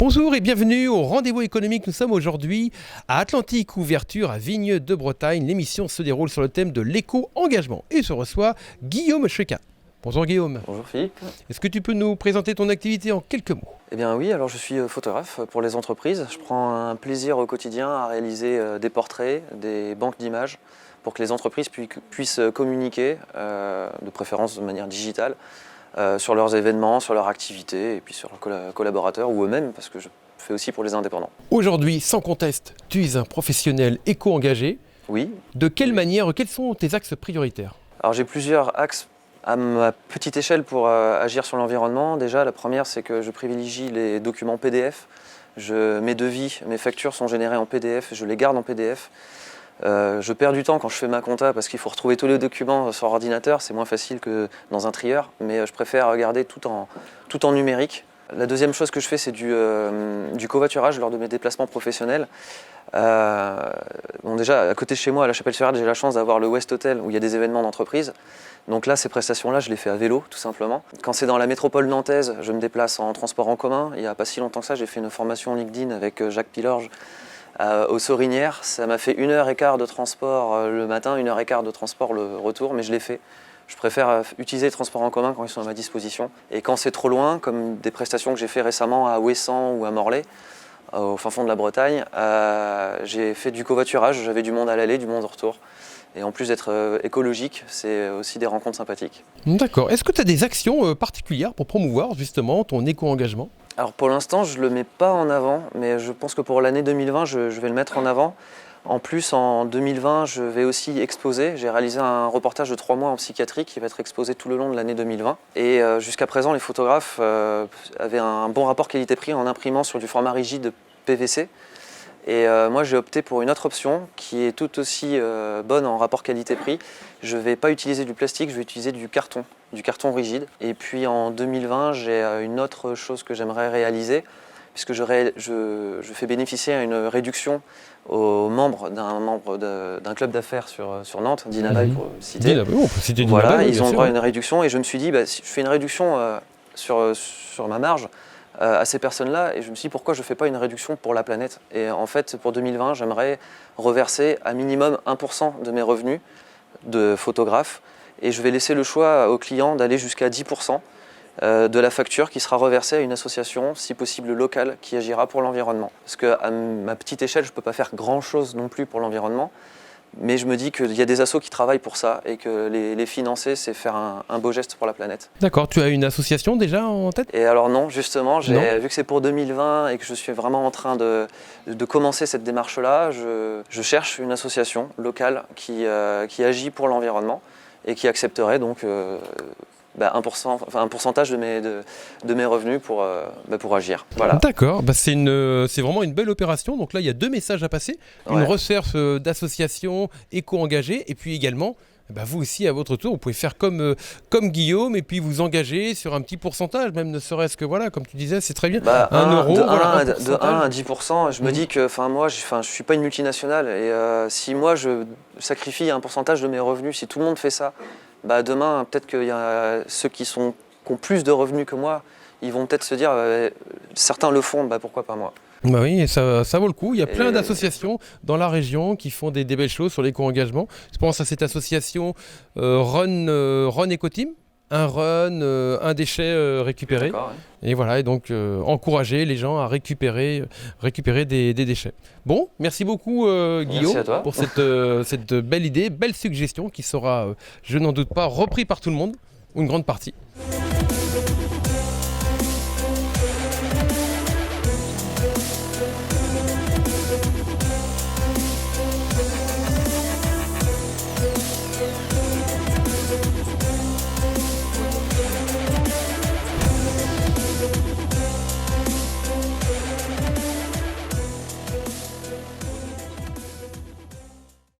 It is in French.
Bonjour et bienvenue au Rendez-vous économique. Nous sommes aujourd'hui à Atlantique Ouverture à Vigneux de Bretagne. L'émission se déroule sur le thème de l'éco-engagement et je reçois Guillaume Checa. Bonjour Guillaume. Bonjour Philippe. Est-ce que tu peux nous présenter ton activité en quelques mots ? Eh bien oui, alors je suis photographe pour les entreprises. Je prends un plaisir au quotidien à réaliser des portraits, des banques d'images pour que les entreprises puissent communiquer, de préférence de manière digitale, sur leurs événements, sur leurs activités et puis sur leurs collaborateurs ou eux-mêmes, parce que je fais aussi pour les indépendants. Aujourd'hui, sans conteste, tu es un professionnel éco-engagé. Oui. De quelle manière, quels sont tes axes prioritaires ? Alors j'ai plusieurs axes à ma petite échelle pour agir sur l'environnement. Déjà, la première, c'est que je privilégie les documents PDF. Mes devis, mes factures sont générées en PDF, je les garde en PDF. Je perds du temps quand je fais ma compta parce qu'il faut retrouver tous les documents sur ordinateur, c'est moins facile que dans un trieur, mais je préfère garder tout en numérique. La deuxième chose que je fais, c'est du covoiturage lors de mes déplacements professionnels. Déjà, à côté de chez moi, à la Chapelle-sur-Erdre, j'ai la chance d'avoir le West Hotel où il y a des événements d'entreprise. Donc là, ces prestations-là, je les fais à vélo, tout simplement. Quand c'est dans la métropole nantaise, je me déplace en transport en commun. Il n'y a pas si longtemps que ça, j'ai fait une formation LinkedIn avec Jacques Pilorge aux Sorinières. Ça m'a fait 1h15 de transport le matin, 1h15 de transport le retour, mais je l'ai fait. Je préfère utiliser les transports en commun quand ils sont à ma disposition. Et quand c'est trop loin, comme des prestations que j'ai fait récemment à Ouessant ou à Morlaix, au fin fond de la Bretagne, j'ai fait du covoiturage. J'avais du monde à l'aller, du monde au retour. Et en plus d'être écologique, c'est aussi des rencontres sympathiques. D'accord. Est-ce que tu as des actions particulières pour promouvoir justement ton éco-engagement ? Alors pour l'instant, je ne le mets pas en avant, mais je pense que pour l'année 2020, je vais le mettre en avant. En plus, en 2020, je vais aussi exposer. J'ai réalisé un reportage de 3 mois en psychiatrie qui va être exposé tout le long de l'année 2020. Et jusqu'à présent, les photographes avaient un bon rapport qualité-prix en imprimant sur du format rigide PVC. Et moi, j'ai opté pour une autre option qui est tout aussi bonne en rapport qualité-prix. Je ne vais pas utiliser du plastique, je vais utiliser du carton rigide. Et puis en 2020, j'ai une autre chose que j'aimerais réaliser, puisque je fais bénéficier à une réduction aux membres d'un club d'affaires sur Nantes, Dinabay pour le citer. Dinabay, on peut citer Voilà, Dinabay, ils ont droit à une réduction et je me suis dit, si je fais une réduction sur ma marge, à ces personnes-là, et je me suis dit pourquoi je ne fais pas une réduction pour la planète. Et en fait, pour 2020, j'aimerais reverser à minimum 1% de mes revenus de photographe, et je vais laisser le choix aux clients d'aller jusqu'à 10% de la facture qui sera reversée à une association, si possible locale, qui agira pour l'environnement. Parce qu'à ma petite échelle, je ne peux pas faire grand-chose non plus pour l'environnement, mais je me dis qu'il y a des assos qui travaillent pour ça et que les financer, c'est faire un beau geste pour la planète. D'accord, tu as une association déjà en tête ? Et alors non, justement, vu que c'est pour 2020 et que je suis vraiment en train de commencer cette démarche-là, je cherche une association locale qui agit pour l'environnement et qui accepterait donc un pourcentage de mes revenus pour agir. Voilà. D'accord, c'est vraiment une belle opération. Donc là, il y a 2 messages à passer. Une recherche d'associations éco-engagées et puis également, vous aussi, à votre tour, vous pouvez faire comme Guillaume et puis vous engager sur un petit pourcentage, même ne serait-ce que, comme tu disais, c'est très bien. 1 euro, de 1 à 10%, je me dis que moi, je ne suis pas une multinationale et si moi, je sacrifie un pourcentage de mes revenus, si tout le monde fait ça, demain, peut-être qu'il y a ceux qui ont plus de revenus que moi, ils vont peut-être se dire, certains le font, pourquoi pas moi ? Oui, ça vaut le coup. Il y a plein d'associations dans la région qui font des belles choses sur l'éco-engagement. Je pense à cette association Run Eco-Team. Un run, un déchet récupéré. Et voilà, et donc encourager les gens à récupérer des déchets. Bon, merci beaucoup Guillaume pour cette belle idée, belle suggestion qui sera, je n'en doute pas, repris par tout le monde, ou une grande partie.